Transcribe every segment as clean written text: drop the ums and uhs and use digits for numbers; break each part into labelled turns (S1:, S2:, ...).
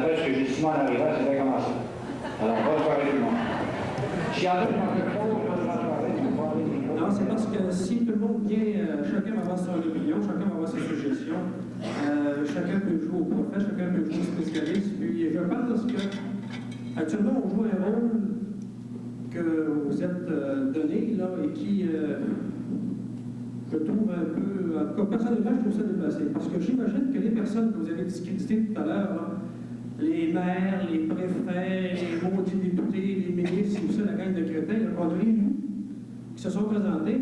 S1: savais ce que j'ai Simon arrivait, c'était commencé. Alors, bonne soirée tout le monde. Si en deux,
S2: non, c'est parce que si tout le monde vient, chacun va avoir son opinion, chacun va avoir ses suggestions, chacun peut jouer au prophète, chacun peut jouer au spécialiste. Puis je pense que actuellement, on joue un rôle que vous êtes donné là, et qui, je trouve un peu, en tout cas personnellement, je trouve ça déplacé. Parce que j'imagine que les personnes que vous avez discréditées tout à l'heure, là, les maires, les préfets, les maudits députés, les ministres, tout ça, la gang de crétins qu'on a élus, qui se sont présentés,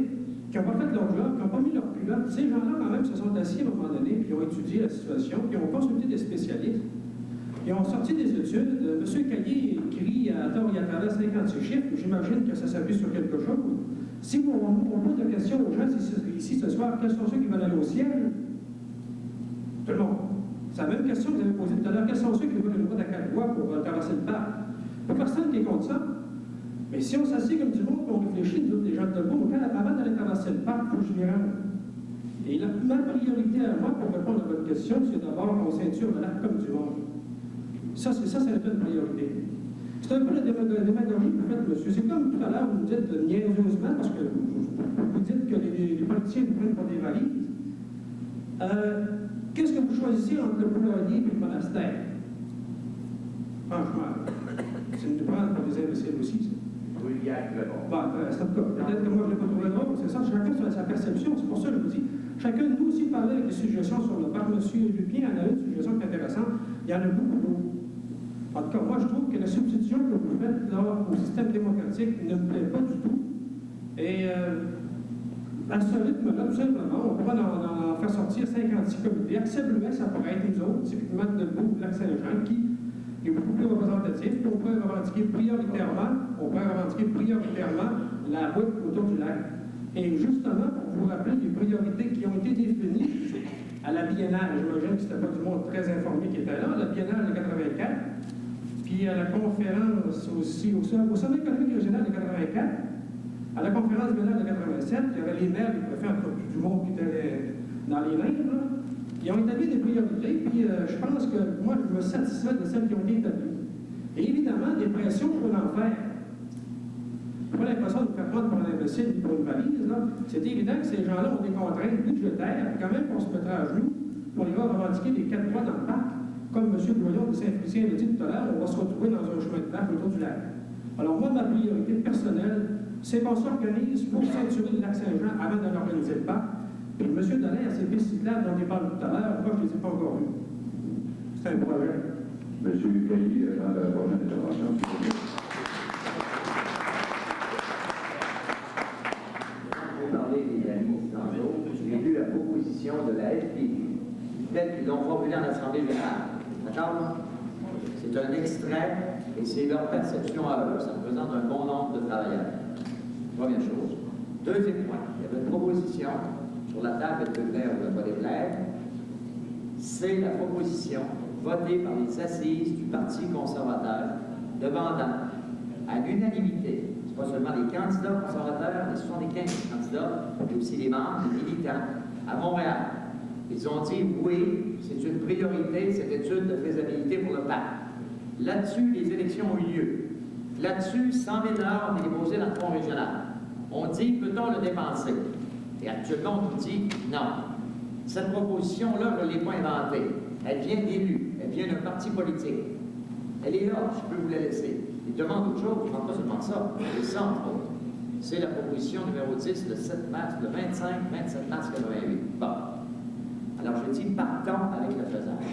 S2: qui n'ont pas fait leur job, qui n'ont pas mis leur culotte. Ces gens-là, quand même, se sont assis à un moment donné, puis ont étudié la situation, puis ont consulté des spécialistes, ils ont sorti des études. M. Caillé écrit à tort et à travers 56 chiffres, j'imagine que ça s'appuie sur quelque chose. Si on pose la question aux gens ici ce soir, quels sont ceux qui veulent aller au ciel? Tout le monde. C'est la même question que vous avez posée tout à l'heure. Quels sont ceux qui veulent une route à 4 voies pour traverser le parc? Il n'y a personne qui est contre ça. Mais si on s'assied comme du monde, on réfléchit, nous autres, les gens de debout, avant d'aller traverser le parc, il faut que je m'y rende. Et ma priorité à moi, pour répondre à votre question, c'est d'abord qu'on ceinture le lac comme du monde. Ça c'est une priorité. C'est un peu la démagogie que vous faites, monsieur. C'est comme tout à l'heure, vous nous dites niaiseusement, parce que vous dites que les politiciens nous prennent pour des valises. Qu'est-ce que vous choisissez entre le poulailler et le monastère? Franchement, c'est une prendre pour des imbéciles aussi, ça.
S1: Oui, il y a
S2: c'est en tout cas. Peut-être que moi, je ne l'ai pas trouvé drôle, c'est ça. Chacun a sa perception. C'est pour ça que je vous dis. Chacun de nous aussi parlait avec des suggestions sur le parc. M. Lupien en a une suggestion qui est intéressante. Il y en a beaucoup d'autres. En tout cas, moi, je trouve que la substitution que vous faites là, au système démocratique ne me plaît pas du tout. Et à ce rythme-là, tout simplement, on pourra en faire sortir 56 comités. Accès-Bleuet, ça pourrait être nous autres, typiquement de Beau, Lac-Saint-Jean, qui est beaucoup plus représentatif. Puis on pourrait revendiquer prioritairement la route autour du lac. Et justement, pour vous rappeler les priorités qui ont été définies à la biennale, j'imagine que ce n'était pas du monde très informé qui était là, la biennale de 84, puis à la conférence aussi, au sommet économique régional de 84, à la conférence biennale de 87, il y avait les maires, les préfets, en tout cas, du monde qui était dans les livres, là. Ils ont établi des priorités, puis je pense que moi, je me satisfais de celles qui ont été établies. Et évidemment, des pressions, je peux en faire. Je n'ai pas l'impression de me faire prendre pour un imbécile ou pour une valise, là. C'est évident que ces gens-là ont des contraintes budgétaires, quand même qu'on se mettra à genoux, on ira revendiquer les 4 voies dans le parc. Comme M. Doyon de Saint-Félicien l'a dit tout à l'heure, on va se retrouver dans un chemin de parc autour du lac. Alors moi, ma priorité personnelle, c'est qu'on s'organise pour ceinturer le lac Saint-Jean avant de l'organiser le parc. Et M. Dallaire, ces pistes cyclables dont il parle tout à l'heure, moi, je ne les ai pas encore vues. C'est un projet.
S3: M. Caillé, dans la prochaine intervention.
S4: Vous parlez des amis tantôt, j'ai lu la proposition de la FPI, telle qu'ils l'ont formulée en Assemblée générale. D'accord? C'est un extrait et c'est leur perception à eux. Ça représente un bon nombre de travailleurs. Première chose. Deuxième point, il y avait une proposition sur la table de plaire ou de ne pas déplaire. C'est la proposition votée par les assises du Parti conservateur demandant à l'unanimité, ce n'est pas seulement les candidats conservateurs, mais 75 candidats, mais aussi les membres, les militants à Montréal. Ils ont dit oui, c'est une priorité, cette étude de faisabilité pour le parc. Là-dessus, les élections ont eu lieu. Là-dessus, 100 000 $ ont été déposés dans le fonds régional. On dit, peut-on le dépenser? Et actuellement, on nous dit non. Cette proposition-là, je ne l'ai pas inventée. Elle vient d'élus, elle vient d'un parti politique. Elle est là, je peux vous la laisser. Ils demandent autre chose, je ne demande pas seulement ça, mais ça, entre autres. C'est la proposition numéro 10, le 7 mars, le 25-27 mars 88. Bon. Alors, je dis, partons avec le faisable.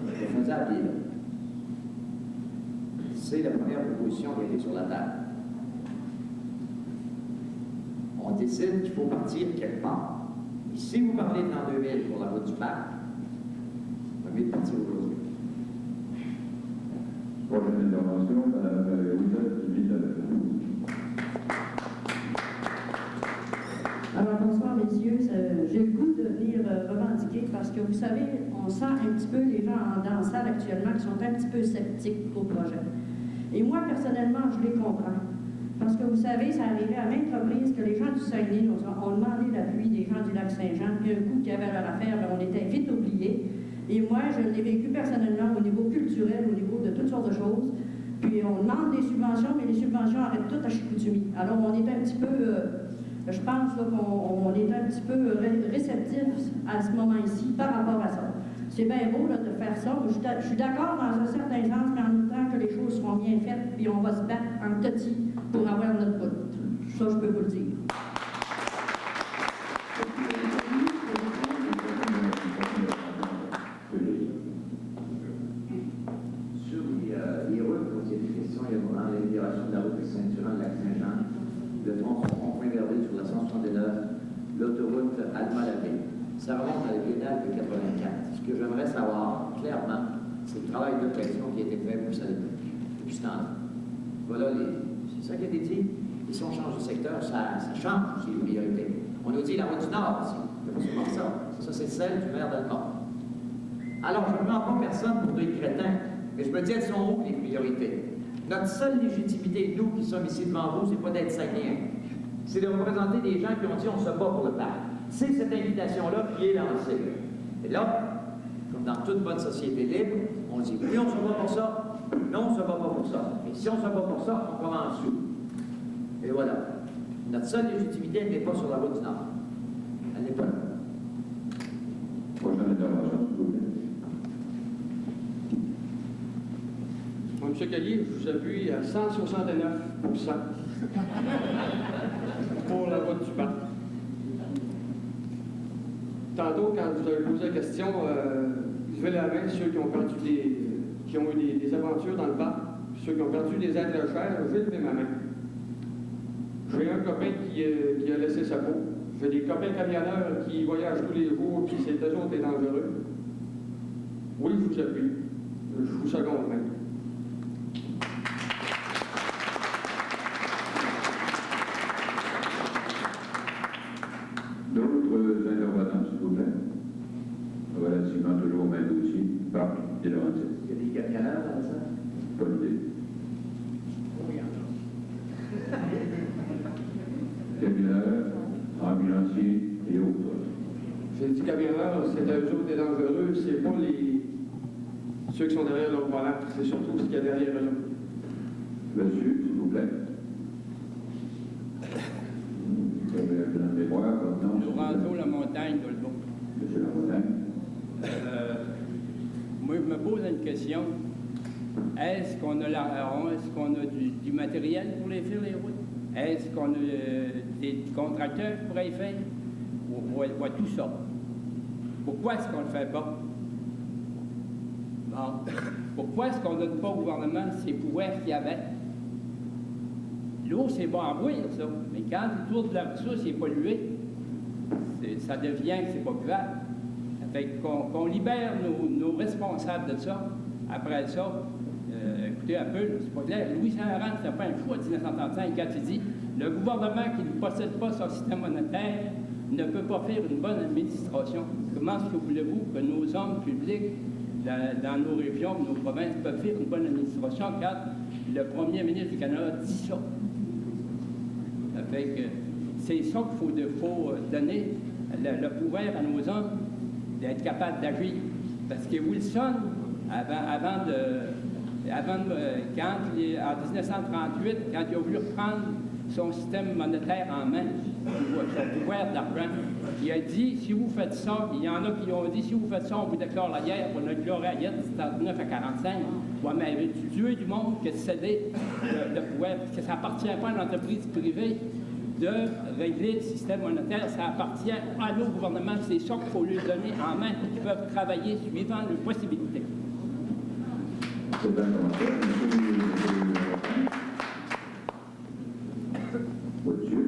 S4: Le faisable est là. C'est la première proposition qui a été sur la table. On décide qu'il faut partir quelque part. Et si vous parlez de l'an 2000 pour la route du parc, on va mieux de partir aujourd'hui.
S3: Prochaine intervention, Mme Elisabeth Vidal.
S5: Alors, bonsoir, messieurs. J'ai le goût de venir revendiquer parce que, vous savez, on sent un petit peu les gens dans la salle actuellement qui sont un petit peu sceptiques au projet. Et moi, personnellement, je les comprends. Parce que, vous savez, ça arrivait à maintes reprises que les gens du Saguenay ont demandé l'appui des gens du Lac-Saint-Jean, puis un coup qu'il y avait leur affaire, on était vite oubliés. Et moi, je l'ai vécu personnellement au niveau culturel, au niveau de toutes sortes de choses. Puis on demande des subventions, mais les subventions arrêtent toutes à Chicoutimi. Alors on est un petit peu, je pense qu'on est un petit peu réceptif à ce moment-ci par rapport à ça. C'est bien beau là, de faire ça. Je suis d'accord dans un certain sens, mais en même temps que les choses seront bien faites, puis on va se battre en petit pour avoir notre bout. Ça, je peux vous le dire.
S4: Sur les routes, il y a des questions, il y a vraiment l'amélioration de la route Saint-Laurent de Lac-Saint-Jean, le tronçon point verdé sur la 169, l'autoroute Alma-Labbé. Ça remonte à la biennale de 84. Ce que j'aimerais savoir, clairement, c'est le travail de pression qui a été fait pour ça depuis ce temps-là. Voilà, c'est ça qui a été dit. Et si on change de secteur, ça change les priorités. On nous dit la route du Nord aussi. C'est souvent ça. Ça, c'est celle du maire de Nord. Alors, je ne prends pas personne pour des crétins, mais je me dis, elles sont où les priorités? Notre seule légitimité, nous qui sommes ici devant vous, c'est pas d'être saguenayens. C'est de représenter des gens qui ont dit on se bat pour le parc. C'est cette invitation-là qui est lancée. Et là, comme dans toute bonne société libre, on dit oui, on se bat pour ça, non, on se bat pas pour ça. Et si on se bat pour ça, on commence où? Et voilà. Notre seule légitimité, elle n'est pas sur la route du Nord. Elle n'est pas là.
S3: Prochaine intervention, s'il vous plaît.
S6: M. Callier, je vous appuie à 169% pour la route du parc. Tantôt, quand vous avez posé la question, levez la main ceux qui ont perdu qui ont eu des aventures dans le parc, ceux qui ont perdu des êtres chers, je vais lever ma main. J'ai un copain qui a laissé sa peau. J'ai des copains camionneurs qui voyagent tous les jours, puis c'est eux autres est dangereux. Oui, je vous appuie. Je vous seconde même.
S3: D'autres intervenants, s'il vous plaît. Relativement toujours au même dossier, Parc et Laurentides.
S4: Il y a des camionneurs dans ça?
S3: Pas l'idée. Camionneurs, ambulanciers et autres.
S6: J'ai dit camionneurs, c'est eux autres et dangereux, c'est pas ceux qui sont derrière leur volant, c'est surtout ce qu'il y a derrière eux.
S3: Monsieur, s'il vous plaît. Vous avez un plan de mémoire, votre nom, s'il vous plaît.
S7: Lorenzo La Montagne, Dolbeau.
S3: Monsieur Lamontagne.
S7: Moi, je me pose une question. Est-ce qu'on a du matériel pour les faire, les routes? Est-ce qu'on a des contracteurs qui pourraient y faire? On voit tout ça. Pourquoi est-ce qu'on ne le fait pas? Bon. Pourquoi est-ce qu'on ne donne pas au gouvernement ces pouvoirs qu'il y avait? L'eau, c'est bon à boire, ça. Mais quand le tour de la ressource est pollué, ça devient que c'est pas grave. Ça fait qu'on libère nos responsables de ça. Après ça, écoutez un peu, c'est pas clair. Louis Saint-Laurent, c'était pas un fou en 1935 quand il dit « Le gouvernement qui ne possède pas son système monétaire ne peut pas faire une bonne administration. » Comment est-ce que voulez-vous que nos hommes publics dans nos régions, nos provinces, peuvent faire une bonne administration quand le premier ministre du Canada dit ça? Ça fait que c'est ça qu'il faut donner le pouvoir à nos hommes d'être capables d'agir. Parce que Wilson, en 1938, quand il a voulu reprendre son système monétaire en main, son pouvoir d'argent, il a dit, si vous faites ça, il y en a qui ont dit, si vous faites ça, on vous déclare la guerre, on a déclaré la guerre de 19 à 45. Ouais, mais avez-tu tué du monde que de céder le pouvoir? Parce que ça n'appartient pas à l'entreprise privée de régler le système monétaire, ça appartient à nos gouvernements. C'est ça qu'il faut leur donner en main pour qu'ils peuvent travailler suivant leurs possibilités.
S3: C'est un commentaire, monsieur.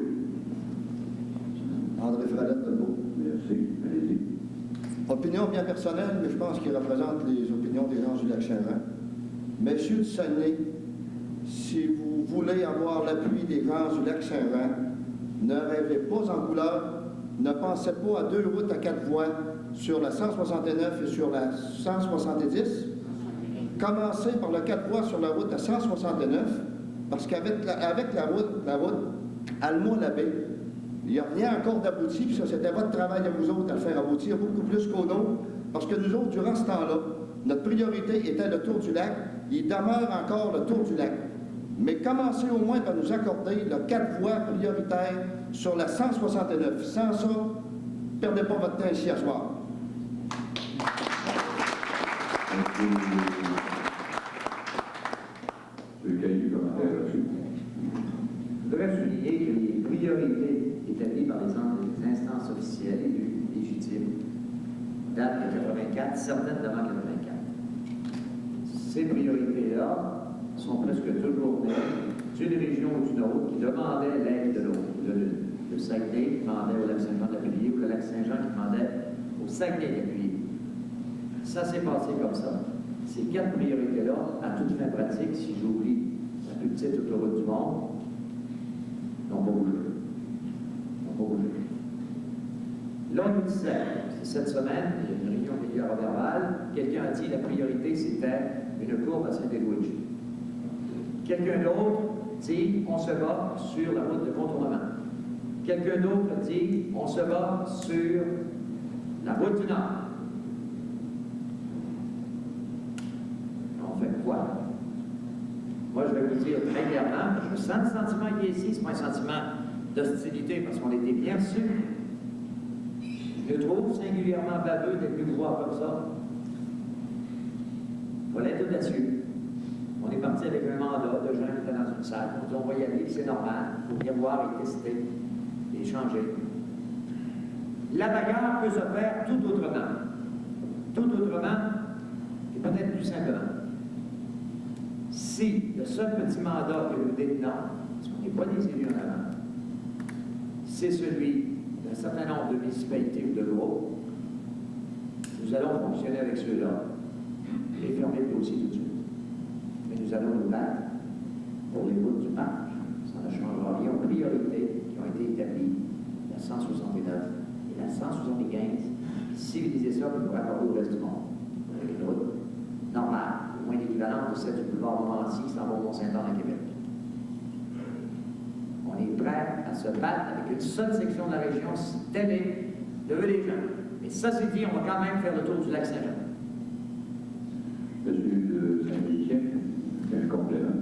S8: André Fralette, Dolbeau.
S3: Merci, allez-y.
S8: Opinion bien personnelle, mais je pense qu'il représente les opinions des gens du Lac-Saint-Jean. Messieurs du Saguenay, si vous voulez avoir l'appui des gens du Lac-Saint-Jean, ne rêvez pas en couleur, ne pensez pas à 2 routes à 4 voies sur la 169 et sur la 170. Commencez par la 4 voies sur la route à 169, parce qu'avec la route Alma-Labbé, il n'y a rien encore d'abouti, puis ça, c'était votre travail à vous autres à le faire aboutir beaucoup plus qu'au nôtre. Parce que nous autres, durant ce temps-là, notre priorité était le tour du lac. Il demeure encore le tour du lac. Mais commencez au moins par nous accorder le 4 voies prioritaires sur la 169. Sans ça, perdez pas votre temps ici à soir.
S4: Je voudrais souligner que les priorités établies par les instances officielles et légitimes datent de 84, certaines d'avant 84. Ces priorités-là sont presque toujours nées d'une région ou d'une autre qui demandait l'aide de l'autre. Le Saguenay qui demandait au lac Saint-Jean d'appuyer ou le lac Saint-Jean qui demandait au Saguenay d'appuyer. Ça s'est passé comme ça. Ces 4 priorités-là, à toute fin pratique, si j'oublie la plus petite autoroute du monde, n'ont pas bougé. Là, on nous disait, cette semaine, il y a une réunion verbale, quelqu'un a dit que la priorité, c'était une courbe à Saint-Édouard. Quelqu'un d'autre dit, on se bat sur la route de contournement. Quelqu'un d'autre dit, on se bat sur la route du Nord. On fait quoi? Moi, je vais vous dire très clairement, je sens le sentiment qui est ici, ce n'est pas un sentiment d'hostilité parce qu'on était bien reçus. Je le trouve singulièrement baveux d'être venu voir comme ça. Il faut être audacieux. On est parti avec un mandat de gens qui étaient dans une salle. On dit on va y aller, c'est normal. Il faut venir voir et tester et changer. La bagarre peut se faire tout autrement. Tout autrement et peut-être plus simplement. Si le seul petit mandat que nous détenons, parce qu'on n'est pas des élus en avant, c'est celui d'un certain nombre de municipalités ou de groupes, nous allons fonctionner avec ceux-là et fermer le dossier tout de suite. Mais nous allons nous battre pour les routes du parc. Ça ne changera rien aux priorités qui ont été établies, la 169 et la 175, civiliser ça pour nous raccorder au reste du monde. Avec une route normale, au moins l'équivalent de celle du boulevard Montmorency qui s'en va au Mont-Saint-Anne à Québec. On est prêt à se battre avec une seule section de la région, si tel est de les gens. Mais ça, c'est dit, on va quand même faire le tour du lac Saint-Jean.
S3: Monsieur de Saint-Étienne, un complément.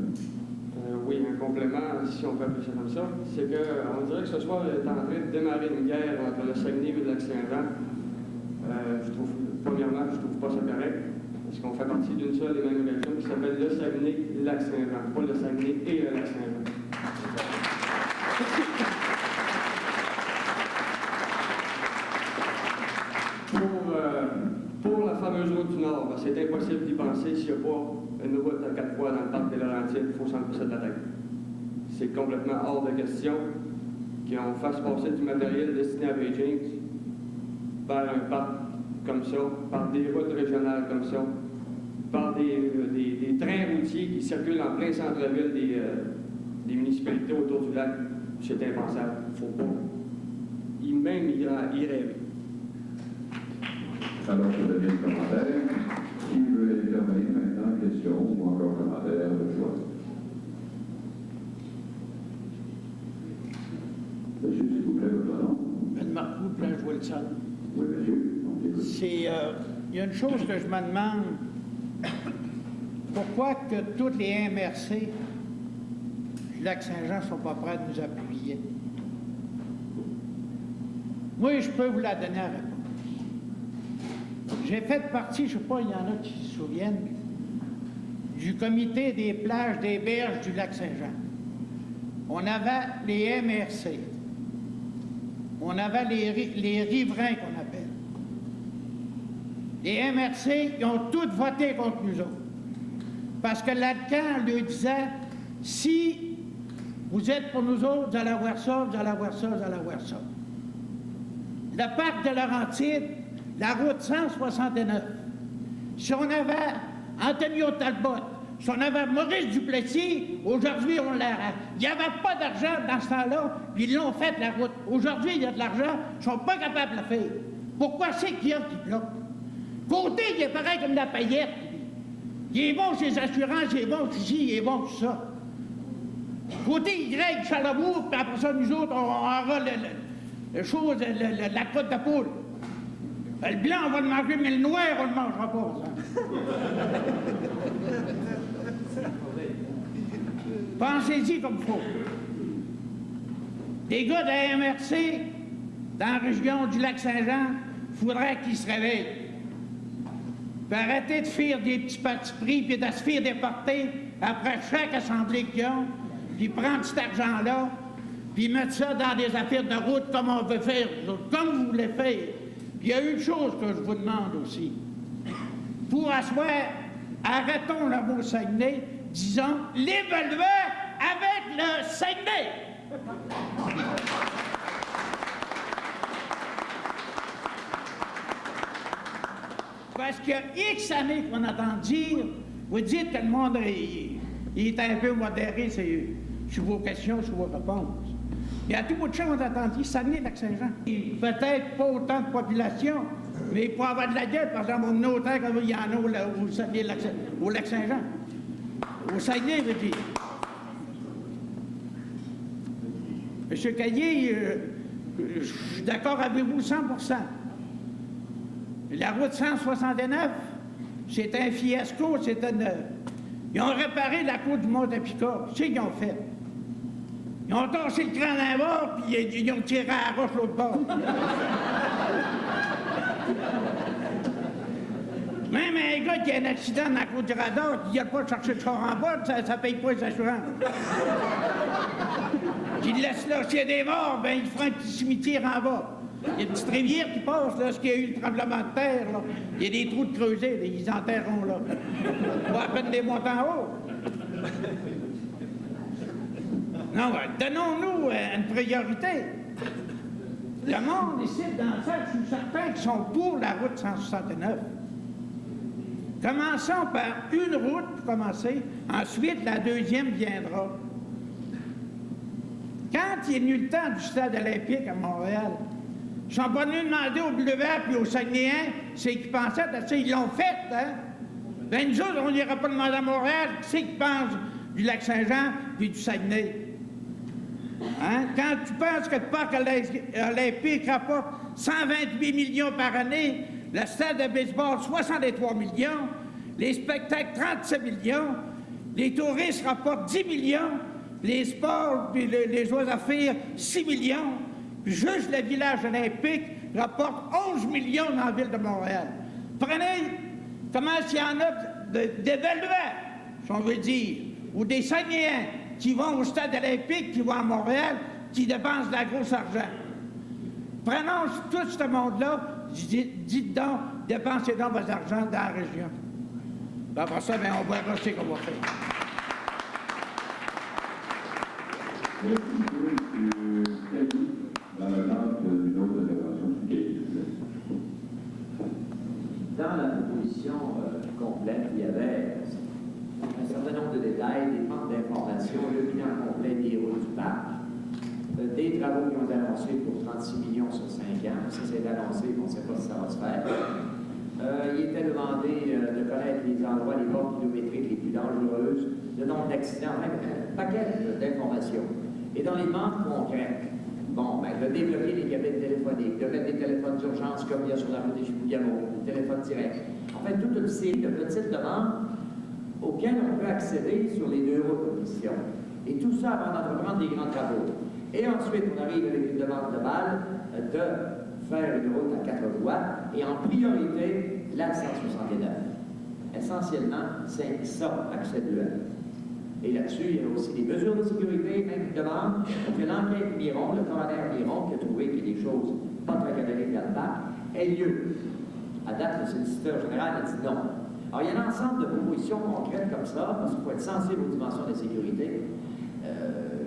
S6: Oui, un complément, si on peut appeler ça comme ça, c'est qu'on dirait que ce soir est en train de démarrer une guerre entre le Saguenay et le lac Saint-Jean. Premièrement, je trouve pas ça correct, parce qu'on fait partie d'une seule et même région qui s'appelle le Saguenay-Lac-Saint-Jean, pas le Saguenay et le lac Saint-Jean. Pour la fameuse route du Nord, ben, c'est impossible d'y penser s'il n'y a pas une route à 4 voies dans le parc des Laurentides, il faut s'enlever ça de la tête. C'est complètement hors de question qu'on fasse passer du matériel destiné à Beijing vers un parc comme ça, par des routes régionales comme ça, par des trains routiers qui circulent en plein centre-ville des municipalités autour du lac. C'est impensable. Il ne faut pas même y rêver.
S3: Alors, je devient le commentaire. Qui veut intervenir maintenant? Question ou encore commentaire de choix? Monsieur, s'il vous plaît, votre nom?
S9: Ben Marcoux, plein Joël-Son.
S3: Oui, monsieur.
S9: C'est, il y a une chose que je me demande. Pourquoi que toutes les MRC du Lac-Saint-Jean ne sont pas prêts de nous appuyer? Moi, je peux vous la donner à réponse. J'ai fait partie, je ne sais pas, il y en a qui se souviennent, du comité des plages des berges du Lac-Saint-Jean. On avait les MRC. On avait les riverains qu'on appelle. Les MRC, ils ont tous voté contre nous autres. Parce que l'ADCAN lui disait, si vous êtes pour nous autres, vous allez avoir ça, vous allez avoir ça, vous allez avoir ça. Le parc de Laurentides, la route 169, si on avait Antonio Talbot, si on avait Maurice Duplessis, aujourd'hui on l'arrête. Il n'y avait pas d'argent dans ce temps-là, puis ils l'ont fait la route. Aujourd'hui, il y a de l'argent, ils ne sont pas capables de le faire. Pourquoi c'est qu'il y a qui bloque? Côté, il est pareil comme la paillette. Il est bon chez les assurances, il est bon ici, il est bon tout ça. Côté Y, Charlebourg, puis après ça, nous autres, on aura la côte de poule. Le blanc, on va le manger, mais le noir, on le mangera pas, ça. Pensez-y comme il faut. Les gars de la MRC, dans la région du Lac-Saint-Jean, il faudrait qu'ils se réveillent. Puis arrêter de faire des petits partis pris, puis de se faire déporter après chaque assemblée qu'ils ont, puis prendre cet argent-là, puis mettre ça dans des affaires de route comme on veut faire, comme vous voulez faire. Puis il y a une chose que je vous demande aussi. Pour asseoir, arrêtons le mot Saguenay, disons l'évaluer avec le Saguenay. Parce qu'il y a X années qu'on entend dire, vous dites que le monde il est un peu modéré sur vos questions, sur vos réponses. Il y a tout autre chose qu'on entend dire, Saguenay-Lac-Saint-Jean. Peut-être pas autant de population, mais pour avoir de la gueule, par exemple, on a autant qu'il y en a au Lac-Saint-Jean. Au Saguenay, je veux dire. M. Caillé, je suis d'accord avec vous 100%. La route 169, c'est un fiasco, Ils ont réparé la côte du Mont-Apicard. C'est ce qu'ils ont fait. Ils ont tassé le cran d'un bord, puis ils ont tiré à la roche l'autre bord. Même un gars qui a un accident dans la côte du radar, qui n'a pas cherché le char en bas, ça ne paye pas les assurances. Qui le laisse là, s'il y a des morts, ben il fera un petit cimetière en bas. Il y a une petite rivière qui passe, là, ce qu'il y a eu le tremblement de terre, là. Il y a des trous de creusés, là, ils enterreront là. Pas à peine des monter en haut. Non, donnons-nous une priorité. Le monde ici, dans ça, je suis certain qu'ils sont pour la route 169. Commençons par une route pour commencer, ensuite la deuxième viendra. Quand il est venu le temps du stade olympique à Montréal, ils sont pas venus demander au Boulevard puis aux Saguenayens c'est qu'ils pensaient de ça. Ils l'ont fait, hein? Ben nous autres, on n'ira pas demander à Montréal c'est qu'ils pensent du Lac-Saint-Jean puis du Saguenay. Hein? Quand tu penses que le parc olympique rapporte 128 millions par année, le stade de baseball 63 millions, les spectacles 37 millions, les touristes rapportent 10 millions, les sports puis les joueurs d'affaires 6 millions, puis juste le village olympique rapporte 11 millions dans la ville de Montréal. Prenez comment s'il y en a d'évaluants, si on veut dire, ou des Saguenayens qui vont au stade olympique, qui vont à Montréal, qui dépensent de la grosse argent. Prenons tout ce monde-là, dites donc, dépensez donc votre argent dans la région. Ben après ça, ben, on va voir ce qu'on va faire.
S3: Dans le cadre d'une autre intervention sur Caillé.
S4: Dans la proposition complète, il y avait un certain nombre de détails, des pentes d'information, le bilan complet des routes du parc, des travaux qui ont été annoncés pour 36 millions sur 5 ans. Ça, c'est annoncé, on ne sait pas si ça va se faire. Il était demandé de connaître les endroits, les bornes kilométriques les plus dangereuses, le nombre d'accidents, même un paquet d'informations. Et dans les demandes concrètes, bon, ben, de débloquer les cabines téléphoniques, de mettre des téléphones d'urgence comme il y a sur la rue des Chibougamau, des téléphones directs. En fait, toute une série de petites demandes auxquelles on peut accéder sur les deux routes de question. Et tout ça avant d'entreprendre des grands travaux. Et ensuite, on arrive avec une demande de balle de faire une route à 4 voies et en priorité, la 169. Essentiellement, c'est ça, accès duel. Et là-dessus, il y a aussi des mesures de sécurité, même une demande que l'enquête Miron, le coroner Miron, qui a trouvé qu'il y a des choses pas très cadrées dans le parc, ait lieu. À date, le solliciteur général a dit non. Alors, il y a un ensemble de propositions concrètes comme ça, parce qu'il faut être sensible aux dimensions de sécurité.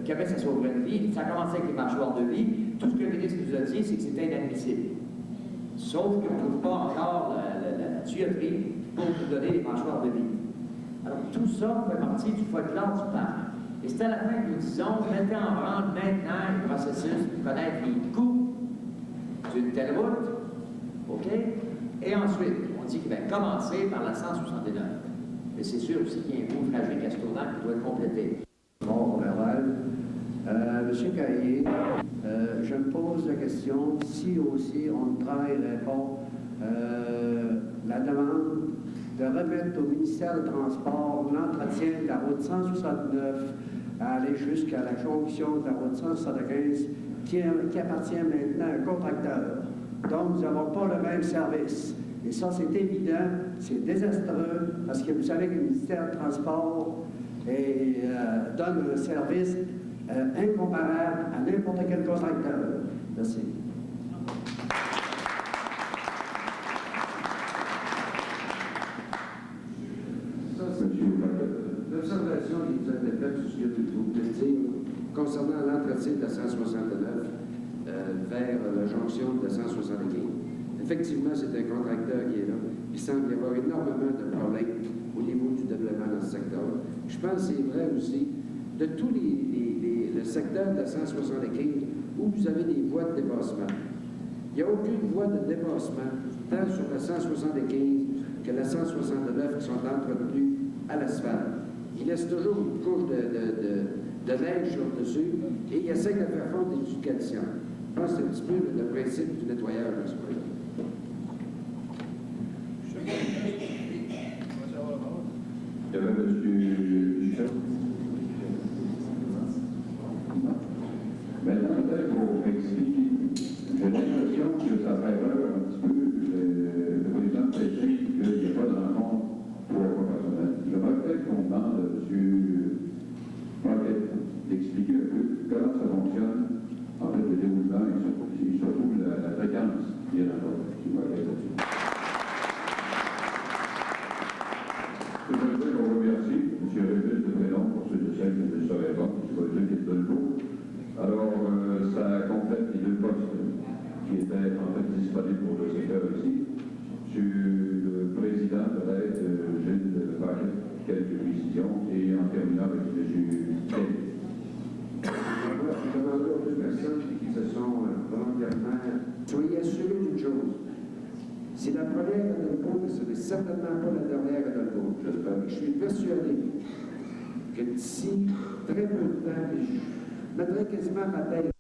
S4: Québec, ça sauverait une vie. Ça a commencé avec les mâchoires de vie. Tout ce que le ministre nous a dit, c'est que c'était inadmissible. Sauf qu'on ne trouve pas encore la tuyauterie pour nous donner les mâchoires de vie. Alors, tout ça fait partie du folklore du parc. Et c'est à la fin que nous disons, mettez en branle maintenant le processus de connaître les coûts d'une telle route, OK? Et ensuite, on dit qu'il va commencer par la 169. Mais c'est sûr aussi qu'il y a un bout tragique à ce tournant qui doit être complété.
S10: Bon, Monsieur Caillé, je me pose la question si aussi on ne travaillerait pas la demande de remettre au ministère des Transports l'entretien de la route 169 à aller jusqu'à la jonction de la route 175 qui appartient maintenant à un contracteur. Donc, nous n'avons pas le même service. Et ça, c'est évident, c'est désastreux, parce que vous savez que le ministère des Transports donne un service incomparable à n'importe quel contracteur. Merci.
S11: L'observation qui vous a été faite sur ce que vous venez de dire concernant l'entretien de la 169 vers la jonction de la 175. Effectivement, c'est un contracteur qui est là. Il semble y avoir énormément de problèmes au niveau du développement dans ce secteur-là. Je pense que c'est vrai aussi de tous le secteur de la 175 où vous avez des voies de dépassement. Il n'y a aucune voie de dépassement, tant sur la 175 que la 169 qui sont entretenues à l'asphalte. Il laisse toujours une couche de neige sur-dessus et il essaie de faire fondre des calcium. Je pense que c'est un petit peu le principe du nettoyage à ce point-là.
S3: Il y avait M. Michel. Maintenant, peut-être pour expliquer, j'ai l'impression que ça fait peur un petit peu. Le président précise qu'il n'y a pas de rencontre pour professionnels. J'aimerais peut-être qu'on demande à M. Paquette d'expliquer un peu comment ça fonctionne, en fait, le déroulement et surtout la fréquence qui est là-bas. Je voudrais qu'on remercie M. Régis de Prénom pour ceux de celles qui ne seraient pas, je vais dire qu'il est de l'eau. Alors, ça complète les deux postes qui étaient en fait disponibles pour le secteur ici. Sur le président peut-être Gilles Paquet, quelques précisions, et en terminant avec M. Kelly.
S11: Je demanderai aux deux personnes qui se sont volontairement. Soyez assurés d'une chose. C'est la première Adolfo, mais ce n'est certainement pas la dernière Adolfo. Je suis persuadé que d'ici très peu de temps, je mettrai quasiment ma tête